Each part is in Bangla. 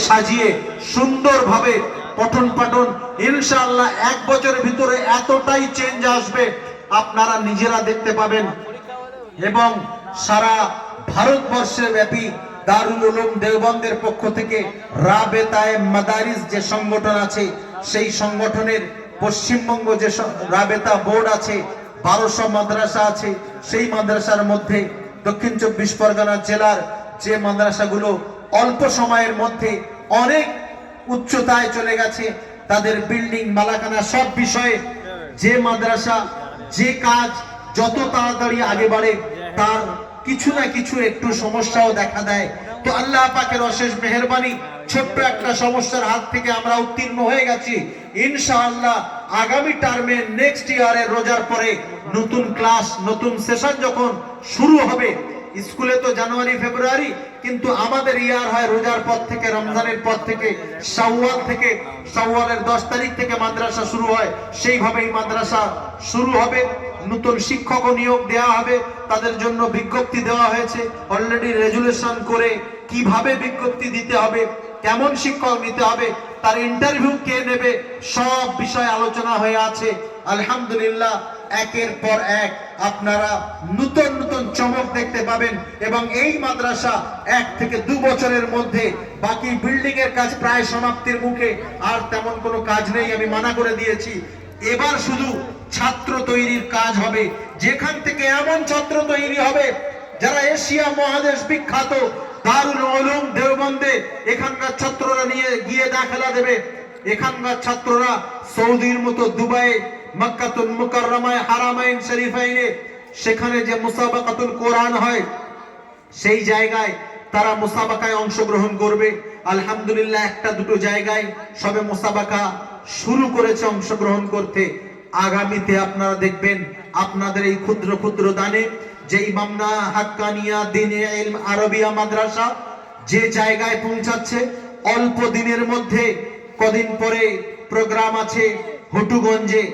সাজিয়ে সুন্দরভাবে পঠন পাঠন ইনশাআল্লাহ 1 বছরের ভিতরে এতটাই চেঞ্জ আসবে আপনারা নিজেরা দেখতে পাবেন। এবং সারা ভারতবর্ষে ব্যাপী দারুল উলুম দেওবন্দের পক্ষ থেকে রাবেতায়ে মাদারিস যে সংগঠন আছে, সেই সংগঠনের পশ্চিমবঙ্গ যে রাবেতা বোর্ড আছে, 1200 মাদ্রাসা আছে, সেই মাদ্রাসার মধ্যে দক্ষিণ 24 পরগনা জেলার যে মাদ্রাসাগুলো অল্প সময়ের মধ্যে অনেক উচ্চতায় চলে গেছে, তাদের বিল্ডিং মালাকানা সব বিষয়ে যে মাদ্রাসা যে কাজ যত তাড়াতাড়ি আগে বাড়ে তার কিছু না কিছু একটু সমস্যাও দেখা দেয়। তো আল্লাহ পাকের অশেষ মেহেরবানি, ছোট্ট একটা সমস্যার হাত থেকে আমরা উত্তীর্ণ হয়ে গেছি। ইনশাআল্লাহ আগামী টার্মে নেক্সট ইয়ারের রোজার পরে নতুন ক্লাস নতুন সেশন যখন শুরু হবে, স্কুলে তো জানুয়ারি ফেব্রুয়ারি, কিন্তু আমাদের ইয়ার হয় রোজার পর থেকে, রমজানের পর থেকে, শাওয়ালের 10 তারিখ থেকে মাদ্রাসা শুরু হয়। সেইভাবেই মাদ্রাসা শুরু হবে। নতুন শিক্ষক নিয়োগ দেওয়া হবে, তাদের জন্য বিজ্ঞপ্তি দেওয়া হয়েছে অলরেডি, রেজুলেশন করে কিভাবে বিজ্ঞপ্তি দিতে হবে, কেমন শিক্ষক নিতে হবে, তার ইন্টারভিউ কে নেবে, সব বিষয় আলোচনা হয়ে আছে। আলহামদুলিল্লাহ একের পর এক আপনারা নতুন নতুন চমক দেখতে পাবেন। এবং এই মাদ্রাসা 1 থেকে 2 বছরের মধ্যে, বাকি বিল্ডিং এর কাজ প্রায় সমাপ্তির মুখে, আর তেমন কোনো কাজ নেই, আমি মানা করে দিয়েছি। এবার শুধু ছাত্র তৈরির কাজ হবে, যেখান থেকে এমন ছাত্র তৈরি হবে যারা এশিয়া মহাদেশ বিখ্যাত দারুল উলুম দেওবন্দে এখানকার ছাত্ররা নিয়ে গিয়ে দাখিলা দেবে। এখানকার ছাত্ররা সৌদির মতো দুবাই, মক্কাতুল মুকাররমায়, হারামাইন শরীফাইনে সেখানে যে মুসাবাকাতুল কোরআন হয়, সেই জায়গায় তারা মুসাবাকায় অংশগ্রহণ করবে। আলহামদুলিল্লাহ একটা দুটো জায়গায় সবে মুসাবাকা শুরু করেছে অংশগ্রহণ করতে। আগামীতে আপনারা দেখবেন আপনাদের এই ক্ষুদ্র ক্ষুদ্র দানে যেই মামনা হাক্কানিয়া দ্বীনে ইলম আরবিয়া মাদ্রাসা যে জায়গায় পৌঁছাচ্ছে, অল্প দিনের মধ্যে কদিন পরে প্রোগ্রাম আছে হটুগঞ্জে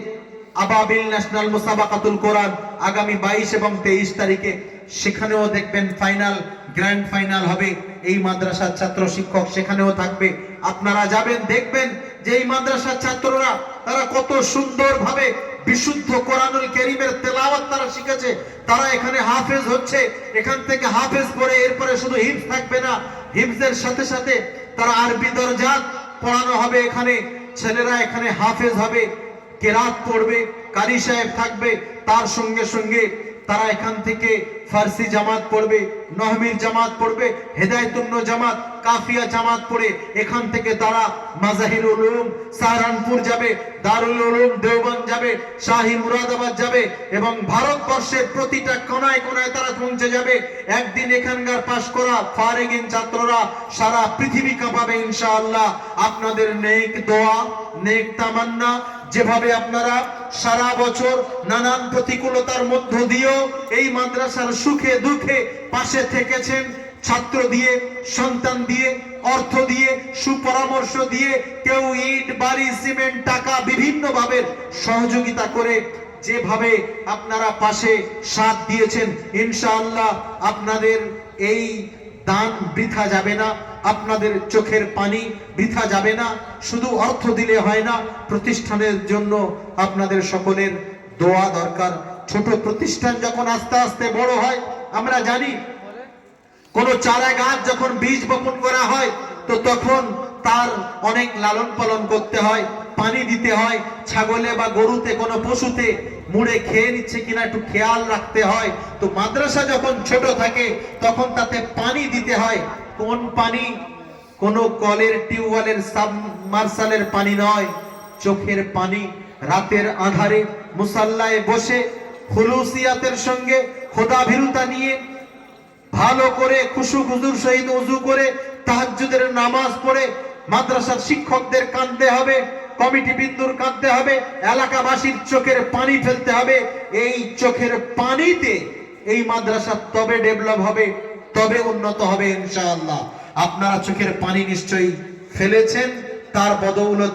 আবাবিল ন্যাশনাল মুসাবাকাতুল কোরআন, আগামী 22 এবং 23 তারিখে, সেখানেও দেখবেন ফাইনাল, গ্র্যান্ড ফাইনাল হবে। এই মাদ্রাসার ছাত্র শিক্ষক সেখানেও থাকবে। আপনারা যাবেন, দেখবেন যে এই মাদ্রাসার ছাত্ররা তারা কত সুন্দরভাবে বিশুদ্ধ কোরআনুল কারীমের তেলাওয়াত তারা শিখেছে। তারা এখানে হাফেজ হচ্ছে, এখান থেকে হাফেজ পড়ে এরপরে শুধু হিফজ থাকবে না, হিফজের সাথে সাথে তারা আরবি দরজাত পড়ানো হবে। এখানে ছেলেরা এখানে হাফেজ হবে, কেরাত পড়বে, কারি সাহেব থাকবে, তার সঙ্গে সঙ্গে তারা এখান থেকে ফার্সি জামাত পড়বে, নহমির জামাত পড়বে, হেদায়েতুন জামাত, কাফিয়া জামাত পড়ে এখান থেকে তারা মাজাহিরুল উলুম সাহারানপুর যাবে, দারুল উলুম দেওবন্দ যাবে, শাহী মুরাদাবাদ যাবে, এবং ভারতবর্ষের প্রতিটা কোনায় কোনায় তারা পৌঁছে যাবে। একদিন এখানকার পাশ করা ফারেগিন ছাত্ররা সারা পৃথিবী কাঁপাবে ইনশাআল্লাহ। আপনাদের নেক দোয়া, নেক তামান্না, যেভাবে আপনারা সারা বছর নানান প্রতিকূলতার মধ্য দিয়েও এই মাদ্রাসার সুখে দুঃখে পাশে থেকেছেন, ছাত্র দিয়ে, সন্তান দিয়ে, অর্থ দিয়ে, সুপরামর্শ দিয়ে, কেউ ইট বালি সিমেন্ট টাকা বিভিন্ন ভাবে সহযোগিতা করে যেভাবে আপনারা পাশে সাথ দিয়েছেন, ইনশাআল্লাহ আপনাদের এই দান বৃথা যাবে না, আপনাদের চোখের পানি বৃথা যাবে না। শুধু অর্থ দিলে হয় না, প্রতিষ্ঠানের জন্য আপনাদের সকলের দোয়া দরকার। ছোট প্রতিষ্ঠান যখন আস্তে আস্তে বড় হয়, আমরা জানি কোন চারা গাছ যখন বীজ বপন করা হয় তো তখন তার অনেক লালন পালন করতে হয়, পানি দিতে হয়, ছাগলে বা গরুতে কোনো পশুতে মুড়ে খেয়ে নিচ্ছে কিনা একটু খেয়াল রাখতে হয়। তো মাদ্রাসা যখন ছোট থাকে তখন তাতে পানি দিতে হয়। কোন পানি? কোনো কলের, টিউবওয়েলের, সাবমার্সালের পানি নয়, চোখের পানি। রাতের আধারে মুসাল্লায় বসে খুলুসিয়াতের সঙ্গে, খোদাভীরুতা নিয়ে ভালো করে খুশু খুজুর সহিত ওযু করে তাহাজ্জুদের নামাজ পড়ে মাদ্রাসার শিক্ষকদের কাঁদতে হবে, কমিটি বিন্দুর কাঁদতে হবে, এলাকাবাসীর চোখের পানি ফেলতে হবে। এই চোখের পানিতে এই মাদ্রাসা তবে ডেভেলপ হবে, তবে উন্নত হবে ইনশাআল্লাহ। আপনারা চোখের পানি নিশ্চয়ই ফেলেছেন, তার বদৌলতে